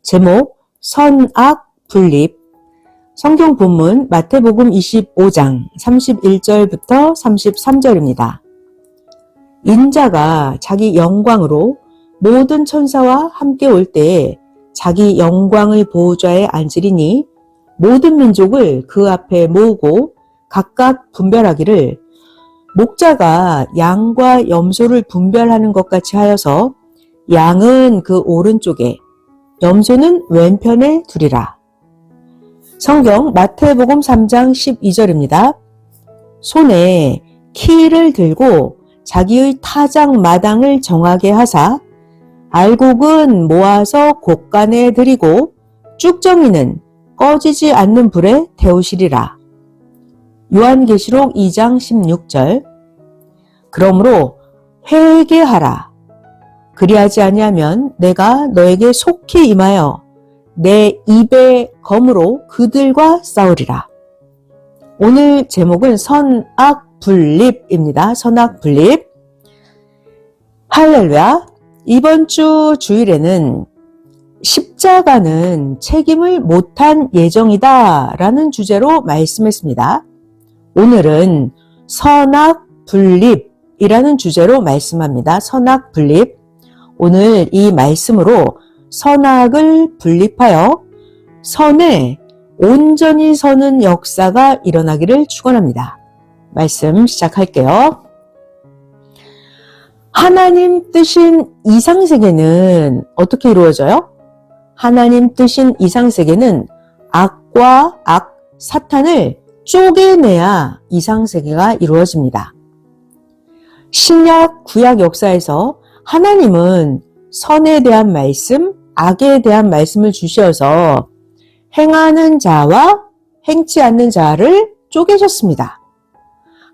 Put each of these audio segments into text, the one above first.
제목 선악 분립. 성경 본문 마태복음 25장 31절부터 33절입니다. 인자가 자기 영광으로 모든 천사와 함께 올 때에 자기 영광의 보호자에 앉으리니 모든 민족을 그 앞에 모으고 각각 분별하기를 목자가 양과 염소를 분별하는 것 같이 하여서 양은 그 오른쪽에 염소는 왼편에 두리라. 성경 마태복음 3장 12절입니다. 손에 키를 들고 자기의 타작 마당을 정하게 하사 알곡은 모아서 곳간에 들이고 쭉정이는 꺼지지 않는 불에 태우시리라. 요한계시록 2장 16절. 그러므로 회개하라. 그리하지 아니하면 내가 너에게 속히 임하여 내 입의 검으로 그들과 싸우리라. 오늘 제목은 선악 분립입니다. 선악 분립. 할렐루야. 이번 주 주일에는 십자가는 책임을 못한 예정이다 라는 주제로 말씀했습니다. 오늘은 선악 분립이라는 주제로 말씀합니다. 선악 분립. 오늘 이 말씀으로 선악을 분립하여 선에 온전히 서는 역사가 일어나기를 축원합니다. 말씀 시작할게요. 하나님 뜻인 이상세계는 어떻게 이루어져요? 하나님 뜻인 이상세계는 악과 악, 사탄을 쪼개내야 이상세계가 이루어집니다. 신약, 구약 역사에서 하나님은 선에 대한 말씀, 악에 대한 말씀을 주셔서 행하는 자와 행치 않는 자를 쪼개셨습니다.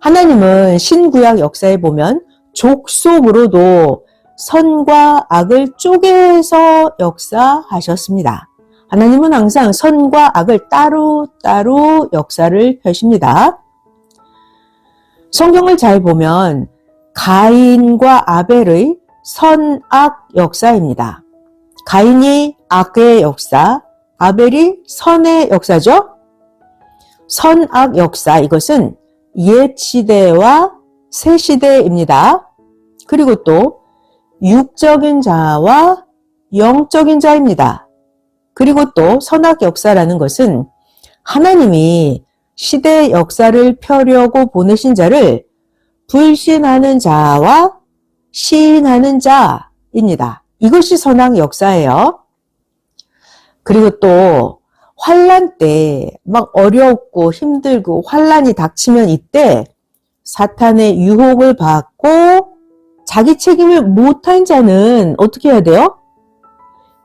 하나님은 신구약 역사에 보면 족속으로도 선과 악을 쪼개서 역사하셨습니다. 하나님은 항상 선과 악을 따로따로 역사를 펴십니다. 성경을 잘 보면 가인과 아벨의 선악 역사입니다. 가인이 악의 역사, 아벨이 선의 역사죠. 선악 역사, 이것은 옛 시대와 새 시대입니다. 그리고 또 육적인 자와 영적인 자입니다. 그리고 또 선악 역사라는 것은 하나님이 시대 역사를 펴려고 보내신 자를 불신하는 자와 시인하는 자입니다. 이것이 선악 역사예요. 그리고 또 환난 때 막 어렵고 힘들고 환난이 닥치면 이때 사탄의 유혹을 받고 자기 책임을 못한 자는 어떻게 해야 돼요?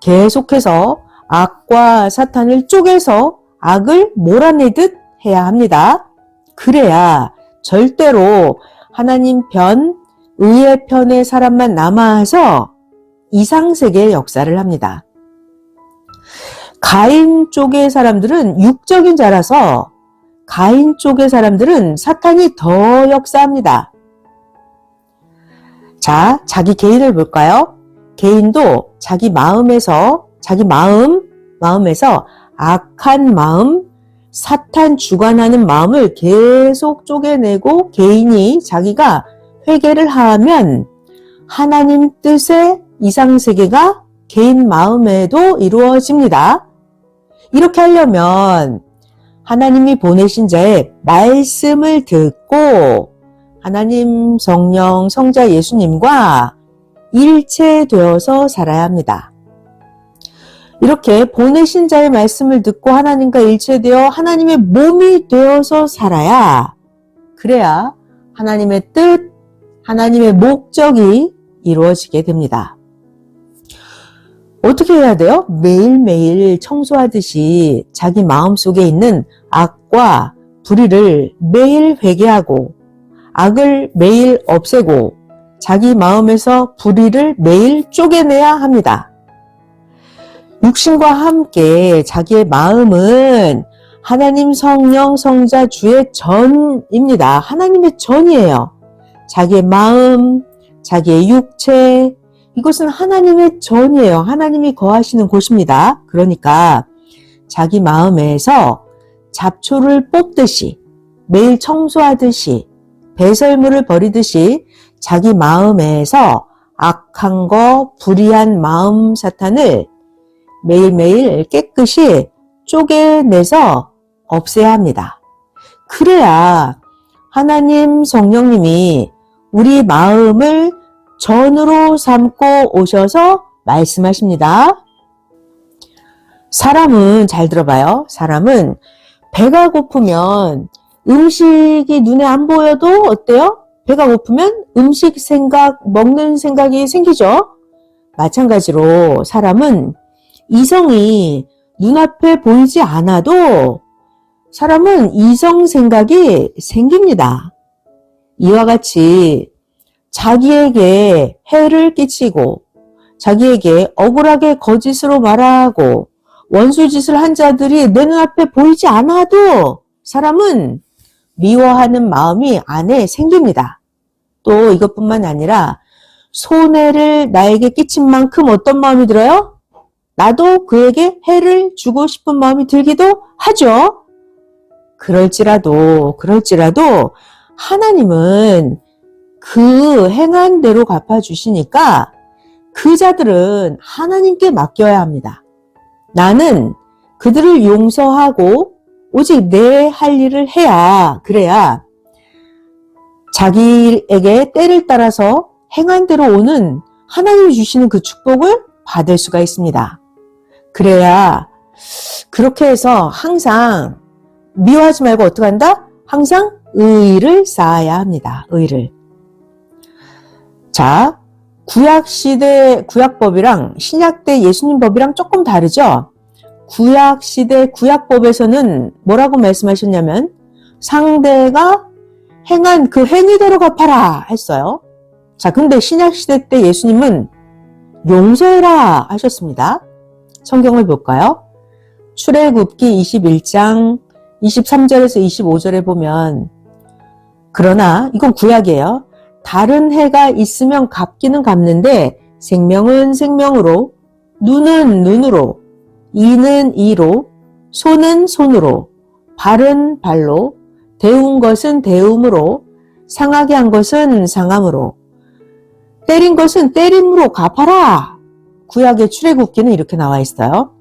계속해서 악과 사탄을 쪼개서 악을 몰아내듯 해야 합니다. 그래야 절대로 하나님 편, 의의 편의 사람만 남아서 이상세계의 역사를 합니다. 가인 쪽의 사람들은 육적인 자라서 가인 쪽의 사람들은 사탄이 더 역사합니다. 자, 자기 개인을 볼까요? 개인도 자기 마음에서 악한 마음, 사탄 주관하는 마음을 계속 쪼개내고 개인이 자기가 회개를 하면 하나님 뜻의 이상세계가 개인 마음에도 이루어집니다. 이렇게 하려면 하나님이 보내신 자의 말씀을 듣고 하나님 성령 성자 예수님과 일체되어서 살아야 합니다. 이렇게 보내신 자의 말씀을 듣고 하나님과 일체되어 하나님의 몸이 되어서 살아야, 그래야 하나님의 뜻, 하나님의 목적이 이루어지게 됩니다. 어떻게 해야 돼요? 매일매일 청소하듯이 자기 마음속에 있는 악과 불의를 매일 회개하고 악을 매일 없애고 자기 마음에서 불의를 매일 쪼개내야 합니다. 육신과 함께 자기의 마음은 하나님 성령 성자 주의 전입니다. 하나님의 전이에요. 자기의 마음, 자기의 육체, 이것은 하나님의 전이에요. 하나님이 거하시는 곳입니다. 그러니까 자기 마음에서 잡초를 뽑듯이, 매일 청소하듯이, 배설물을 버리듯이 자기 마음에서 악한 거, 불의한 마음 사탄을 매일매일 깨끗이 쪼개내서 없애야 합니다. 그래야 하나님 성령님이 우리 마음을 전으로 삼고 오셔서 말씀하십니다. 사람은, 잘 들어봐요. 사람은 배가 고프면 음식이 눈에 안 보여도 어때요? 배가 고프면 음식 생각, 먹는 생각이 생기죠? 마찬가지로 사람은 이성이 눈앞에 보이지 않아도 사람은 이성 생각이 생깁니다. 이와 같이 자기에게 해를 끼치고 자기에게 억울하게 거짓으로 말하고 원수짓을 한 자들이 내 눈앞에 보이지 않아도 사람은 미워하는 마음이 안에 생깁니다. 또 이것뿐만 아니라 손해를 나에게 끼친 만큼 어떤 마음이 들어요? 나도 그에게 해를 주고 싶은 마음이 들기도 하죠. 그럴지라도 하나님은 그 행한 대로 갚아주시니까 그 자들은 하나님께 맡겨야 합니다. 나는 그들을 용서하고 오직 내 할 일을 해야, 그래야 자기에게 때를 따라서 행한 대로 오는 하나님이 주시는 그 축복을 받을 수가 있습니다. 그래야 그렇게 해서 항상 미워하지 말고 어떻게 한다? 항상 의를 쌓아야 합니다. 의를. 자, 구약시대 구약법이랑 신약때 예수님 법이랑 조금 다르죠? 구약시대 구약법에서는 뭐라고 말씀하셨냐면 상대가 행한 그 행위대로 갚아라 했어요. 자, 근데 신약시대 때 예수님은 용서해라 하셨습니다. 성경을 볼까요? 출애굽기 21장 23절에서 25절에 보면 그러나 이건 구약이에요. 다른 해가 있으면 갚기는 갚는데 생명은 생명으로, 눈은 눈으로, 이는 이로, 손은 손으로, 발은 발로, 데운 것은 데움으로, 상하게 한 것은 상함으로, 때린 것은 때림으로 갚아라. 구약의 출애굽기는 이렇게 나와 있어요.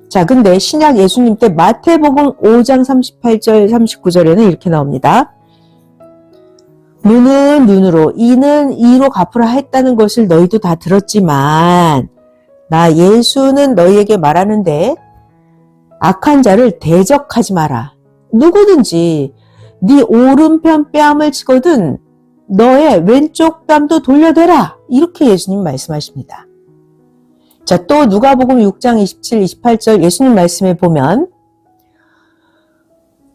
자, 근데 신약 예수님 때 마태복음 5장 38절 39절에는 이렇게 나옵니다. 눈은 눈으로, 이는 이로 갚으라 했다는 것을 너희도 다 들었지만 나 예수는 너희에게 말하는데 악한 자를 대적하지 마라. 누구든지 네 오른편 뺨을 치거든 너의 왼쪽 뺨도 돌려대라. 이렇게 예수님 말씀하십니다. 자, 또 누가복음 6장 27, 28절 예수님 말씀에 보면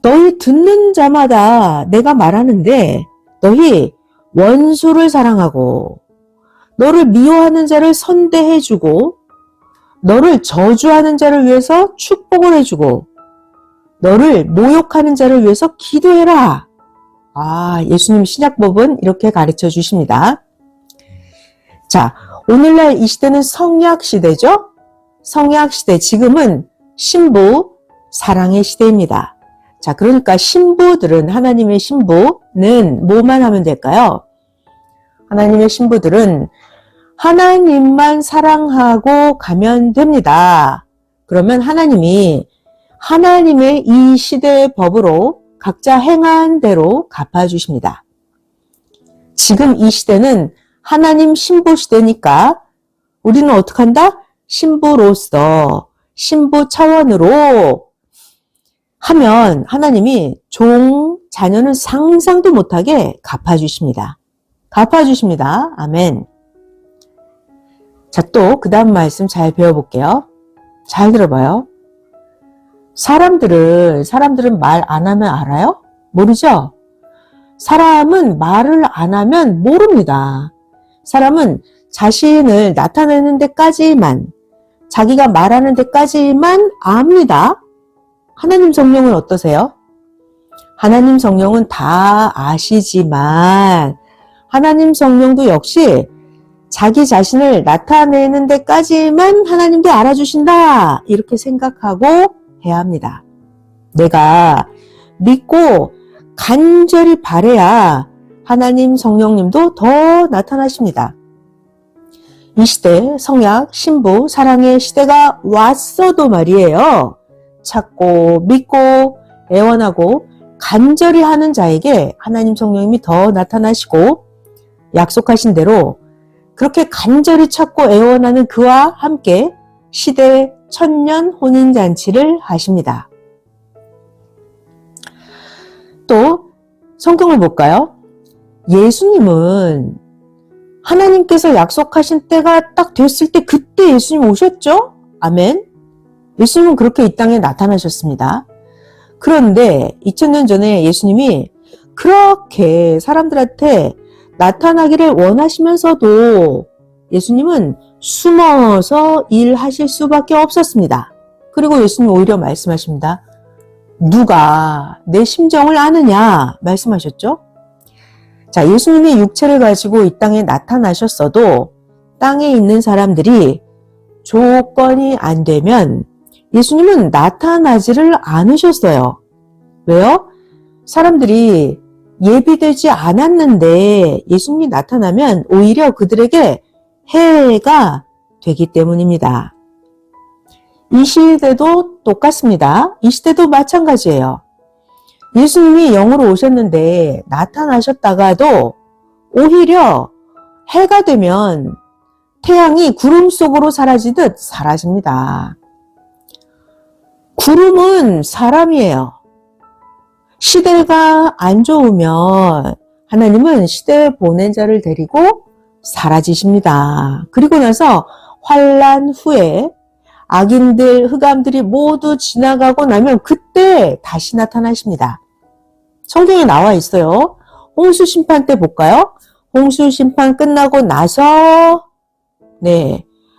너희 듣는 자마다 내가 말하는데 너희 원수를 사랑하고 너를 미워하는 자를 선대해주고 너를 저주하는 자를 위해서 축복을 해주고 너를 모욕하는 자를 위해서 기도해라. 아, 예수님 신약법은 이렇게 가르쳐 주십니다. 자, 오늘날 이 시대는 성약 시대죠? 성약 시대, 지금은 신부 사랑의 시대입니다. 자, 그러니까 신부들은, 하나님의 신부는 뭐만 하면 될까요? 하나님의 신부들은 하나님만 사랑하고 가면 됩니다. 그러면 하나님이 하나님의 이 시대의 법으로 각자 행한 대로 갚아주십니다. 지금 이 시대는 하나님 신부 시대니까 우리는 어떻게 한다? 신부로서, 신부 차원으로 하면 하나님이 종, 자녀는 상상도 못하게 갚아주십니다. 갚아주십니다. 아멘. 자, 또 그 다음 말씀 잘 배워볼게요. 잘 들어봐요. 사람들은 말 안 하면 알아요? 모르죠? 사람은 말을 안 하면 모릅니다. 사람은 자신을 나타내는 데까지만, 자기가 말하는 데까지만 압니다. 하나님 성령은 어떠세요? 하나님 성령은 다 아시지만 하나님 성령도 역시 자기 자신을 나타내는 데까지만 하나님도 알아주신다. 이렇게 생각하고 해야 합니다. 내가 믿고 간절히 바라야 하나님 성령님도 더 나타나십니다. 이 시대 성약, 신부, 사랑의 시대가 왔어도 말이에요. 찾고 믿고 애원하고 간절히 하는 자에게 하나님 성령님이 더 나타나시고 약속하신 대로 그렇게 간절히 찾고 애원하는 그와 함께 시대 천년 혼인잔치를 하십니다. 또 성경을 볼까요? 예수님은 하나님께서 약속하신 때가 딱 됐을 때 그때 예수님 오셨죠? 아멘. 예수님은 그렇게 이 땅에 나타나셨습니다. 그런데 2000년 전에 예수님이 그렇게 사람들한테 나타나기를 원하시면서도 예수님은 숨어서 일하실 수밖에 없었습니다. 그리고 예수님 오히려 말씀하십니다. 누가 내 심정을 아느냐 말씀하셨죠? 자, 예수님이 육체를 가지고 이 땅에 나타나셨어도 땅에 있는 사람들이 조건이 안 되면 예수님은 나타나지를 않으셨어요. 왜요? 사람들이 예비되지 않았는데 예수님이 나타나면 오히려 그들에게 해가 되기 때문입니다. 이 시대도 똑같습니다. 이 시대도 마찬가지예요. 예수님이 영으로 오셨는데 나타나셨다가도 오히려 해가 되면 태양이 구름 속으로 사라지듯 사라집니다. 구름은 사람이에요. 시대가 안 좋으면 하나님은 시대에 보낸 자를 데리고 사라지십니다. 그리고 나서 환난 후에 악인들, 흑암들이 모두 지나가고 나면 그때 다시 나타나십니다. 성경에 나와 있어요. 홍수 심판 때 볼까요? 홍수 심판 끝나고 나서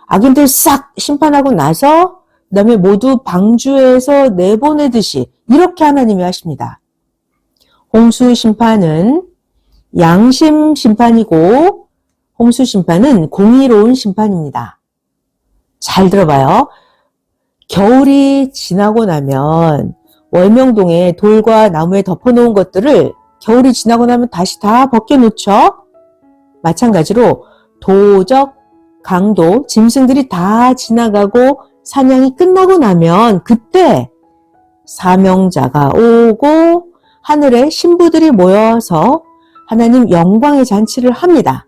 악인들 싹 심판하고 나서 그다음에 모두 방주에서 내보내듯이 이렇게 하나님이 하십니다. 홍수 심판은 양심 심판이고 홍수 심판은 공의로운 심판입니다. 잘 들어봐요. 겨울이 지나고 나면 월명동에 돌과 나무에 덮어놓은 것들을 겨울이 지나고 나면 다시 다 벗겨놓죠. 마찬가지로 도적, 강도, 짐승들이 다 지나가고 사냥이 끝나고 나면 그때 사명자가 오고 하늘에 신부들이 모여서 하나님 영광의 잔치를 합니다.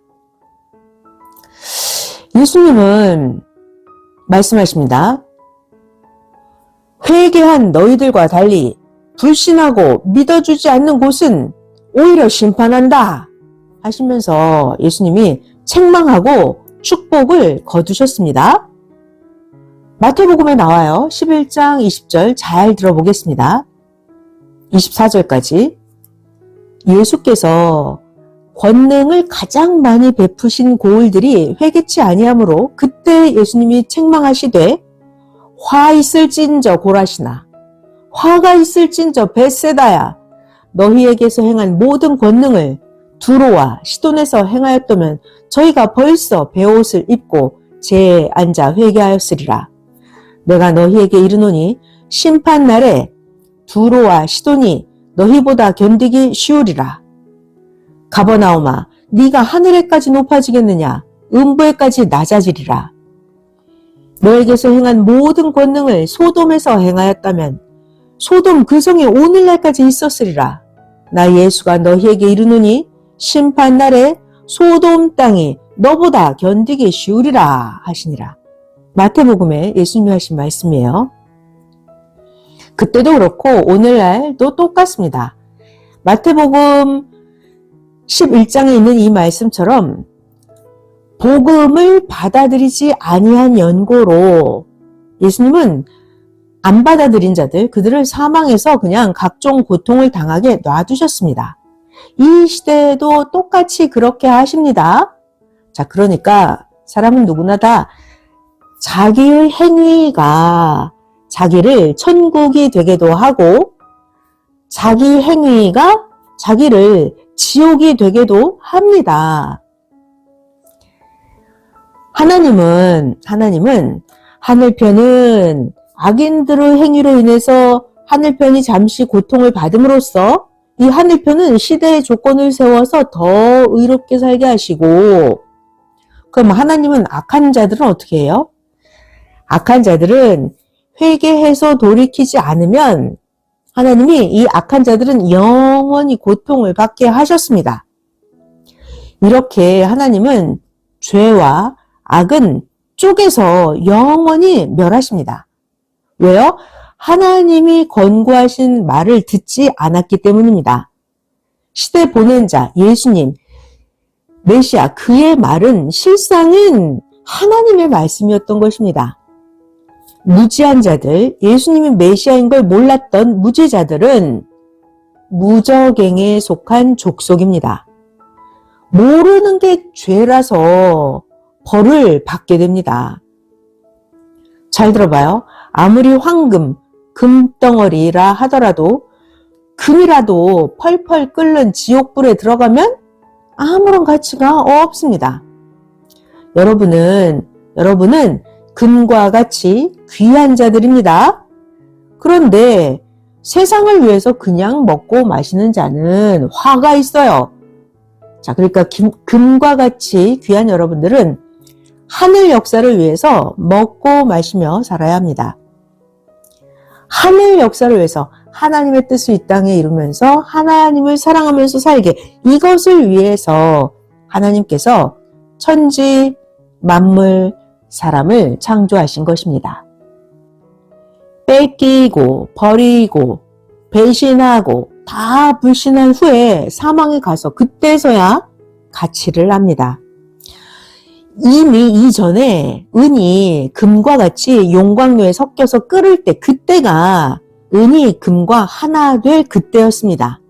예수님은 말씀하십니다. 회개한 너희들과 달리 불신하고 믿어주지 않는 곳은 오히려 심판한다 하시면서 예수님이 책망하고 축복을 거두셨습니다. 마태복음에 나와요. 11장 20절 잘 들어보겠습니다. 24절까지 예수께서 권능을 가장 많이 베푸신 고을들이 회개치 아니하므로 그때 예수님이 책망하시되 화 있을진저 고라시나 화가 있을진저 벳세다야 너희에게서 행한 모든 권능을 두로와 시돈에서 행하였다면 저희가 벌써 베옷을 입고 제에 앉아 회개하였으리라. 내가 너희에게 이르노니 심판날에 두로와 시돈이 너희보다 견디기 쉬우리라. 가버나움아 네가 하늘에까지 높아지겠느냐 음부에까지 낮아지리라. 너에게서 행한 모든 권능을 소돔에서 행하였다면 소돔 그 성에 오늘날까지 있었으리라. 나 예수가 너희에게 이르노니 심판날에 소돔 땅이 너보다 견디기 쉬우리라 하시니라. 마태복음에 예수님이 하신 말씀이에요. 그때도 그렇고 오늘날도 똑같습니다. 마태복음 11장에 있는 이 말씀처럼 복음을 받아들이지 아니한 연고로 예수님은 안 받아들인 자들, 그들을 사망해서 그냥 각종 고통을 당하게 놔두셨습니다. 이 시대에도 똑같이 그렇게 하십니다. 자, 그러니까 사람은 누구나 다 자기의 행위가 자기를 천국이 되게도 하고 자기 행위가 자기를 지옥이 되게도 합니다. 하나님은 하늘편은 악인들의 행위로 인해서 하늘편이 잠시 고통을 받음으로써 이 하늘편은 시대의 조건을 세워서 더 의롭게 살게 하시고, 그럼 하나님은 악한 자들은 어떻게 해요? 악한 자들은 회개해서 돌이키지 않으면 하나님이 이 악한 자들은 영원히 고통을 받게 하셨습니다. 이렇게 하나님은 죄와 악은 쪼개서 영원히 멸하십니다. 왜요? 하나님이 권고하신 말을 듣지 않았기 때문입니다. 시대 보낸자 예수님, 메시아, 그의 말은 실상은 하나님의 말씀이었던 것입니다. 무지한 자들, 예수님이 메시아인 걸 몰랐던 무지자들은 무저갱에 속한 족속입니다. 모르는 게 죄라서 벌을 받게 됩니다. 잘 들어봐요. 아무리 황금, 금덩어리라 하더라도 금이라도 펄펄 끓는 지옥불에 들어가면 아무런 가치가 없습니다. 여러분은 금과 같이 귀한 자들입니다. 그런데 세상을 위해서 그냥 먹고 마시는 자는 화가 있어요. 자, 그러니까 금과 같이 귀한 여러분들은 하늘 역사를 위해서 먹고 마시며 살아야 합니다. 하늘 역사를 위해서 하나님의 뜻을 이 땅에 이루면서 하나님을 사랑하면서 살게, 이것을 위해서 하나님께서 천지, 만물, 사람을 창조하신 것입니다. 뺏기고 버리고 배신하고 다 불신한 후에 사망에 가서 그때서야 가치를 압니다. 이미 이전에 은이 금과 같이 용광로에 섞여서 끓을 때, 그때가 은이 금과 하나 될 그때였습니다.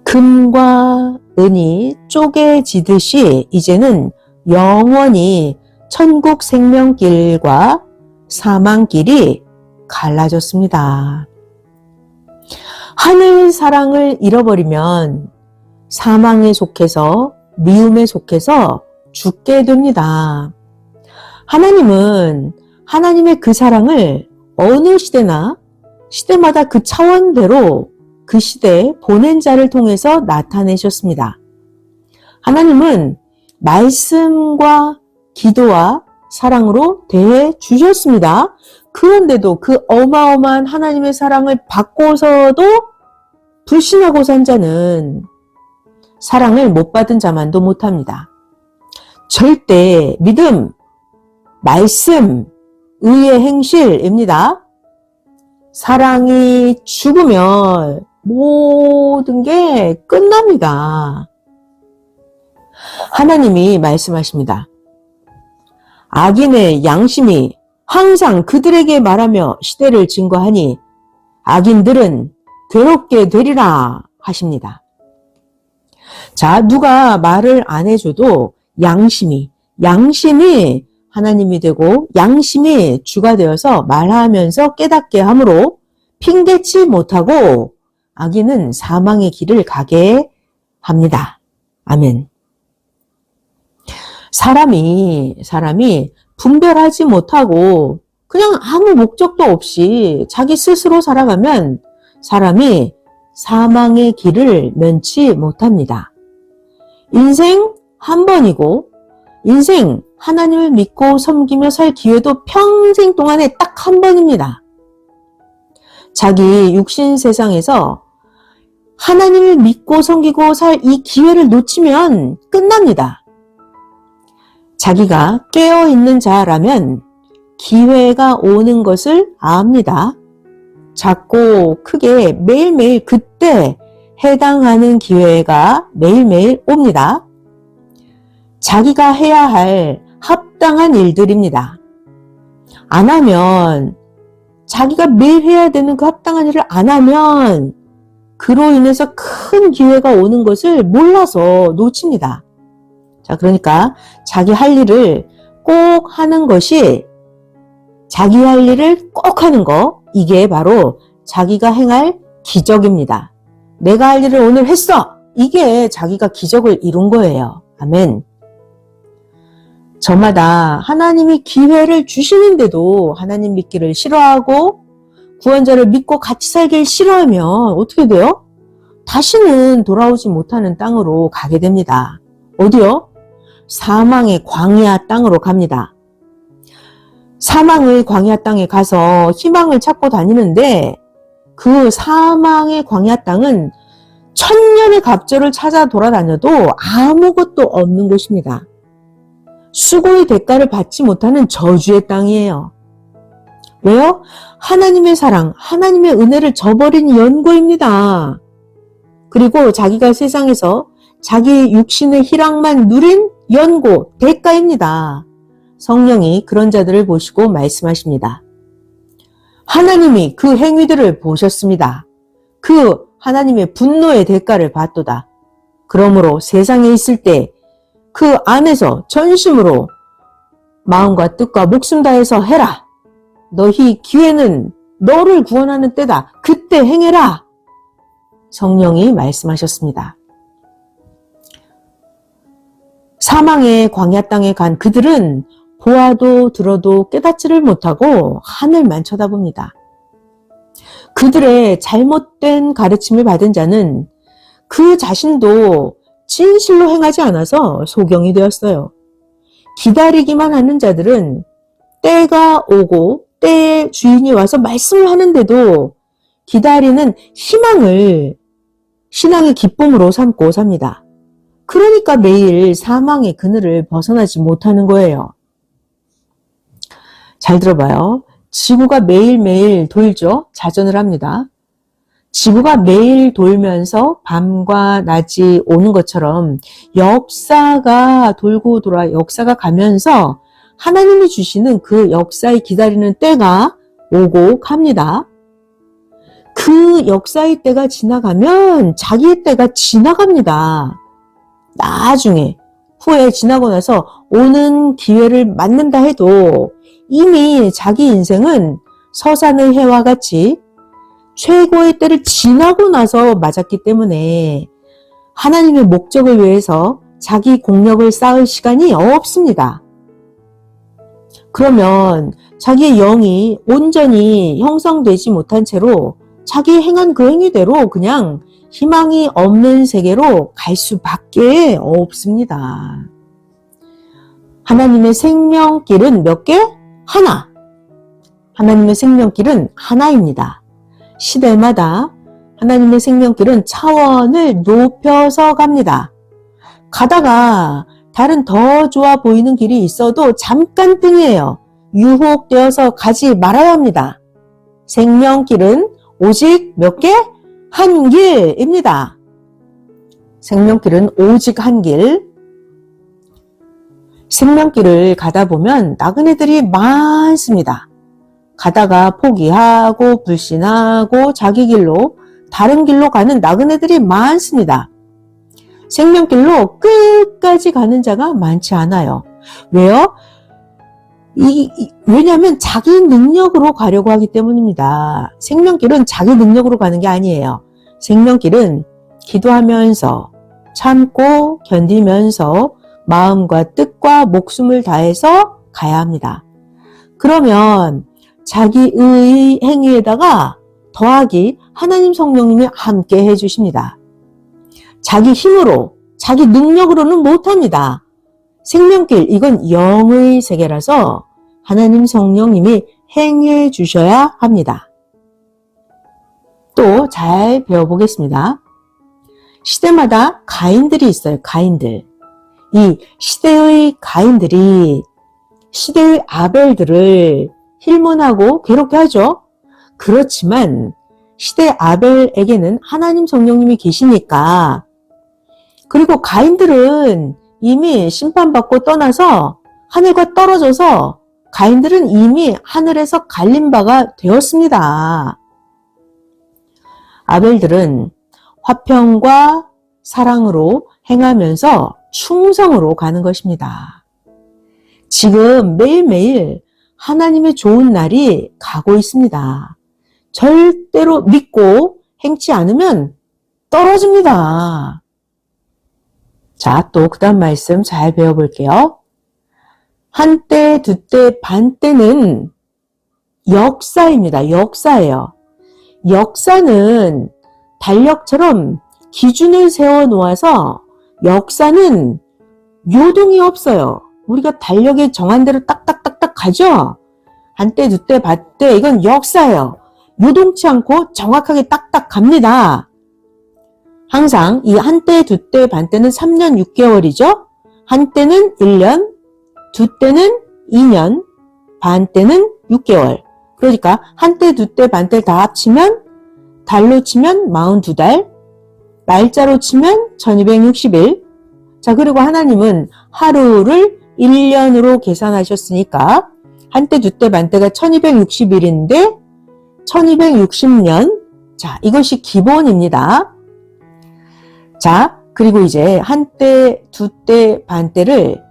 금과 은이 쪼개지듯이 이제는 영원히 천국 생명길과 사망길이 갈라졌습니다. 하늘 사랑을 잃어버리면 사망에 속해서, 미움에 속해서 죽게 됩니다. 하나님은 하나님의 그 사랑을 어느 시대마다 그 차원대로 그 시대에 보낸 자를 통해서 나타내셨습니다. 하나님은 말씀과 기도와 사랑으로 대해 주셨습니다. 그런데도 그 어마어마한 하나님의 사랑을 받고서도 불신하고 산 자는 사랑을 못 받은 자만도 못합니다. 절대 믿음, 말씀, 의의 행실입니다. 사랑이 죽으면 모든 게 끝납니다. 하나님이 말씀하십니다. 악인의 양심이 항상 그들에게 말하며 시대를 증거하니 악인들은 괴롭게 되리라 하십니다. 자, 누가 말을 안 해줘도 양심이 하나님이 되고 양심이 주가 되어서 말하면서 깨닫게 함으로 핑계치 못하고 악인은 사망의 길을 가게 합니다. 아멘. 사람이 분별하지 못하고 그냥 아무 목적도 없이 자기 스스로 살아가면 사람이 사망의 길을 면치 못합니다. 인생 한 번이고 인생 하나님을 믿고 섬기며 살 기회도 평생 동안에 딱 한 번입니다. 자기 육신 세상에서 하나님을 믿고 섬기고 살 이 기회를 놓치면 끝납니다. 자기가 깨어있는 자라면 기회가 오는 것을 압니다. 작고 크게 매일매일 그때 해당하는 기회가 매일매일 옵니다. 자기가 해야 할 합당한 일들입니다. 안 하면, 자기가 매일 해야 되는 그 합당한 일을 안 하면 그로 인해서 큰 기회가 오는 것을 몰라서 놓칩니다. 자, 그러니까 자기 할 일을 꼭 하는 것이, 자기 할 일을 꼭 하는 거, 이게 바로 자기가 행할 기적입니다. 내가 할 일을 오늘 했어! 이게 자기가 기적을 이룬 거예요. 아멘. 저마다 하나님이 기회를 주시는데도 하나님 믿기를 싫어하고 구원자를 믿고 같이 살길 싫어하면 어떻게 돼요? 다시는 돌아오지 못하는 땅으로 가게 됩니다. 어디요? 사망의 광야 땅으로 갑니다. 사망의 광야 땅에 가서 희망을 찾고 다니는데 그 사망의 광야 땅은 천년의 갑절을 찾아 돌아다녀도 아무것도 없는 곳입니다. 수고의 대가를 받지 못하는 저주의 땅이에요. 왜요? 하나님의 사랑, 하나님의 은혜를 저버린 연고입니다. 그리고 자기가 세상에서 자기 육신의 희락만 누린 연고, 대가입니다. 성령이 그런 자들을 보시고 말씀하십니다. 하나님이 그 행위들을 보셨습니다. 그 하나님의 분노의 대가를 받도다. 그러므로 세상에 있을 때 그 안에서 전심으로 마음과 뜻과 목숨 다해서 해라. 너희 기회는 너를 구원하는 때다. 그때 행해라. 성령이 말씀하셨습니다. 사망의 광야 땅에 간 그들은 보아도 들어도 깨닫지를 못하고 하늘만 쳐다봅니다. 그들의 잘못된 가르침을 받은 자는 그 자신도 진실로 행하지 않아서 소경이 되었어요. 기다리기만 하는 자들은 때가 오고 때의 주인이 와서 말씀을 하는데도 기다리는 희망을 신앙의 기쁨으로 삼고 삽니다. 그러니까 매일 사망의 그늘을 벗어나지 못하는 거예요. 잘 들어봐요. 지구가 매일매일 돌죠. 자전을 합니다. 지구가 매일 돌면서 밤과 낮이 오는 것처럼 역사가 돌고 돌아 역사가 가면서 하나님이 주시는 그 역사에 기다리는 때가 오고 갑니다. 그 역사의 때가 지나가면 자기의 때가 지나갑니다. 나중에 후에 지나고 나서 오는 기회를 맞는다 해도 이미 자기 인생은 서산의 해와 같이 최고의 때를 지나고 나서 맞았기 때문에 하나님의 목적을 위해서 자기 공력을 쌓을 시간이 없습니다. 그러면 자기의 영이 온전히 형성되지 못한 채로 자기 행한 그 행위대로 그냥 희망이 없는 세계로 갈 수밖에 없습니다. 하나님의 생명길은 몇 개? 하나. 하나님의 생명길은 하나입니다. 시대마다 하나님의 생명길은 차원을 높여서 갑니다. 가다가 다른 더 좋아 보이는 길이 있어도 잠깐뿐이에요. 유혹되어서 가지 말아야 합니다. 생명길은 오직 몇 개? 한 길입니다. 생명길은 오직 한 길. 생명길을 가다 보면 나그네들이 많습니다. 가다가 포기하고 불신하고 자기 길로 다른 길로 가는 나그네들이 많습니다. 생명길로 끝까지 가는 자가 많지 않아요. 왜요? 왜냐하면 자기 능력으로 가려고 하기 때문입니다. 생명길은 자기 능력으로 가는 게 아니에요. 생명길은 기도하면서 참고 견디면서 마음과 뜻과 목숨을 다해서 가야 합니다. 그러면 자기의 행위에다가 더하기 하나님 성령님이 함께 해주십니다. 자기 힘으로, 자기 능력으로는 못합니다. 생명길, 이건 영의 세계라서 하나님 성령님이 행해 주셔야 합니다. 또 잘 배워보겠습니다. 시대마다 가인들이 있어요. 가인들. 이 시대의 가인들이 시대의 아벨들을 힐문하고 괴롭게 하죠. 그렇지만 시대 아벨에게는 하나님 성령님이 계시니까, 그리고 가인들은 이미 심판받고 떠나서 하늘과 떨어져서 가인들은 이미 하늘에서 갈린 바가 되었습니다. 아벨들은 화평과 사랑으로 행하면서 충성으로 가는 것입니다. 지금 매일매일 하나님의 좋은 날이 가고 있습니다. 절대로 믿고 행치 않으면 떨어집니다. 자, 또 그 다음 말씀 잘 배워볼게요. 한때, 두때, 반때는 역사입니다. 역사예요. 역사는 달력처럼 기준을 세워 놓아서 역사는 요동이 없어요. 우리가 달력에 정한 대로 딱딱딱딱 가죠? 한때, 두때, 반때 이건 역사예요. 요동치 않고 정확하게 딱딱 갑니다. 항상 이 한때, 두때, 반때는 3년 6개월이죠. 한때는 1년, 두때는 2년, 반때는 6개월. 그러니까 한때, 두때, 반때를 다 합치면 달로 치면 42달, 날짜로 치면 1260일. 자, 그리고 하나님은 하루를 1년으로 계산하셨으니까 한때, 두때, 반때가 1260일인데 1260년. 자, 이것이 기본입니다. 자, 그리고 이제 한때, 두때, 반때를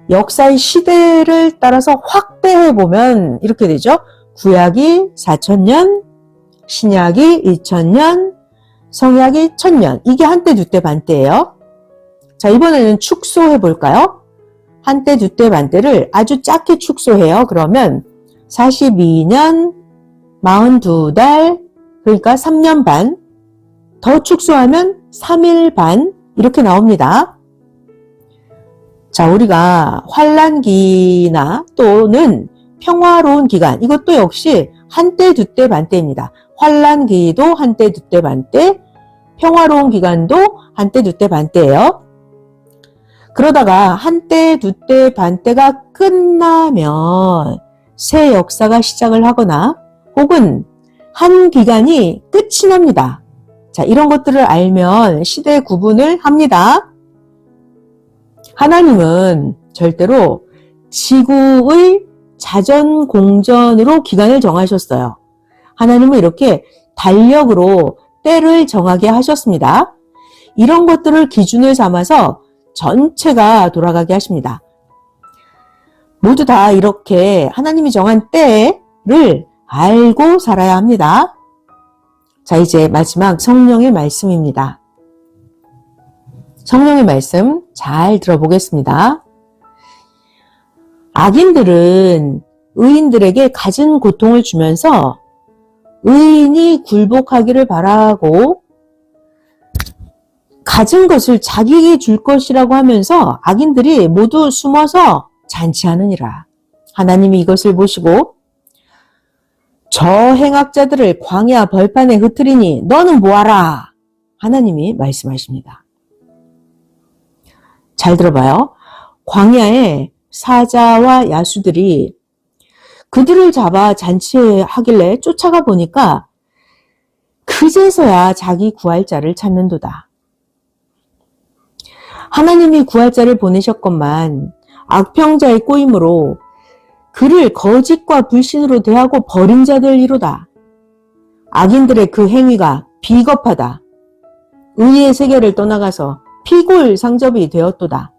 역사의 시대를 따라서 확대해 보면 이렇게 되죠. 구약이 4000년, 신약이 2000년, 성약이 1000년. 이게 한때, 두때, 반때예요. 자, 이번에는 축소해 볼까요? 한때, 두때, 반때를 아주 작게 축소해요. 그러면 42년, 42달, 그러니까 3년 반. 더 축소하면 3일 반 이렇게 나옵니다. 자, 우리가 환란기나 또는 평화로운 기간, 이것도 역시 한때, 두때, 반때입니다. 환란기도 한때, 두때, 반때, 평화로운 기간도 한때, 두때, 반때예요. 그러다가 한때, 두때, 반때가 끝나면 새 역사가 시작을 하거나 혹은 한 기간이 끝이 납니다. 자, 이런 것들을 알면 시대 구분을 합니다. 하나님은 절대로 지구의 자전공전으로 기간을 정하셨어요. 하나님은 이렇게 달력으로 때를 정하게 하셨습니다. 이런 것들을 기준을 삼아서 전체가 돌아가게 하십니다. 모두 다 이렇게 하나님이 정한 때를 알고 살아야 합니다. 자, 이제 마지막 성령의 말씀입니다. 성령의 말씀 잘 들어보겠습니다. 악인들은 의인들에게 갖은 고통을 주면서 의인이 굴복하기를 바라고 가진 것을 자기에게 줄 것이라고 하면서 악인들이 모두 숨어서 잔치하느니라. 하나님이 이것을 보시고 저 행악자들을 광야 벌판에 흩트리니 너는 뭐하라? 하나님이 말씀하십니다. 잘 들어봐요. 광야에 사자와 야수들이 그들을 잡아 잔치하길래 쫓아가 보니까 그제서야 자기 구할 자를 찾는도다. 하나님이 구할 자를 보내셨건만 악평자의 꼬임으로 그를 거짓과 불신으로 대하고 버린 자들이로다. 악인들의 그 행위가 비겁하다. 의의 세계를 떠나가서 피골상접이 되었도다.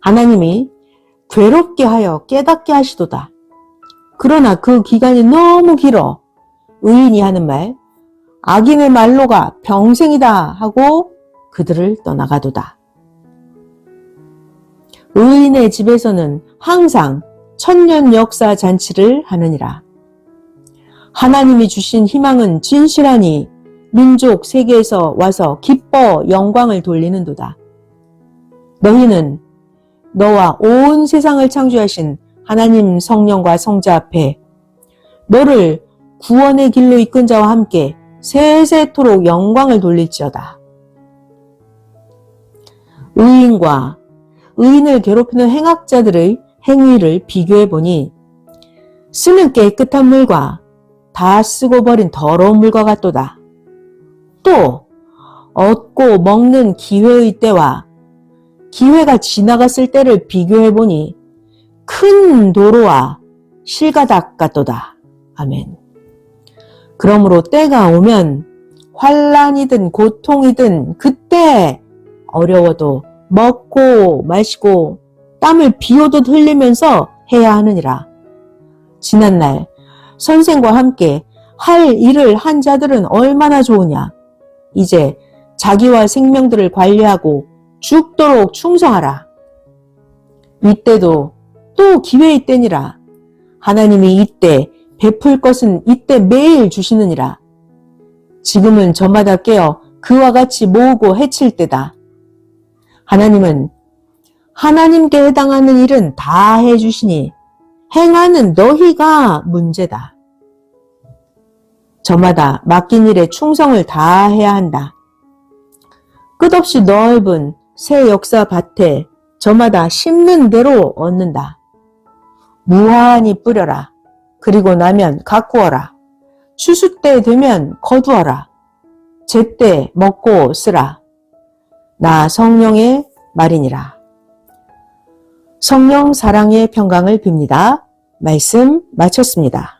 하나님이 괴롭게 하여 깨닫게 하시도다. 그러나 그 기간이 너무 길어 의인이 하는 말, 악인의 말로가 평생이다 하고 그들을 떠나가도다. 의인의 집에서는 항상 천년 역사 잔치를 하느니라. 하나님이 주신 희망은 진실하니 민족 세계에서 와서 기뻐 영광을 돌리는도다. 너희는 너와 온 세상을 창조하신 하나님 성령과 성자 앞에 너를 구원의 길로 이끈 자와 함께 세세토록 영광을 돌릴지어다. 의인과 의인을 괴롭히는 행악자들의 행위를 비교해보니 쓰는 깨끗한 물과 다 쓰고 버린 더러운 물과 같도다. 또 얻고 먹는 기회의 때와 기회가 지나갔을 때를 비교해보니 큰 도로와 실가닥 같도다. 아멘. 그러므로 때가 오면 환란이든 고통이든 그때 어려워도 먹고 마시고 땀을 비 오듯 흘리면서 해야 하느니라. 지난날 선생과 함께 할 일을 한 자들은 얼마나 좋으냐. 이제 자기와 생명들을 관리하고 죽도록 충성하라. 윗때도 또 기회의 때니라. 하나님이 이때 베풀 것은 이때 매일 주시느니라. 지금은 저마다 깨어 그와 같이 모으고 해칠 때다. 하나님은 하나님께 해당하는 일은 다 해주시니 행하는 너희가 문제다. 저마다 맡긴 일에 충성을 다해야 한다. 끝없이 넓은 새 역사 밭에 저마다 심는 대로 얻는다. 무한히 뿌려라. 그리고 나면 가꾸어라. 추수 때 되면 거두어라. 제때 먹고 쓰라. 나 성령의 말이니라. 성령 사랑의 평강을 빕니다. 말씀 마쳤습니다.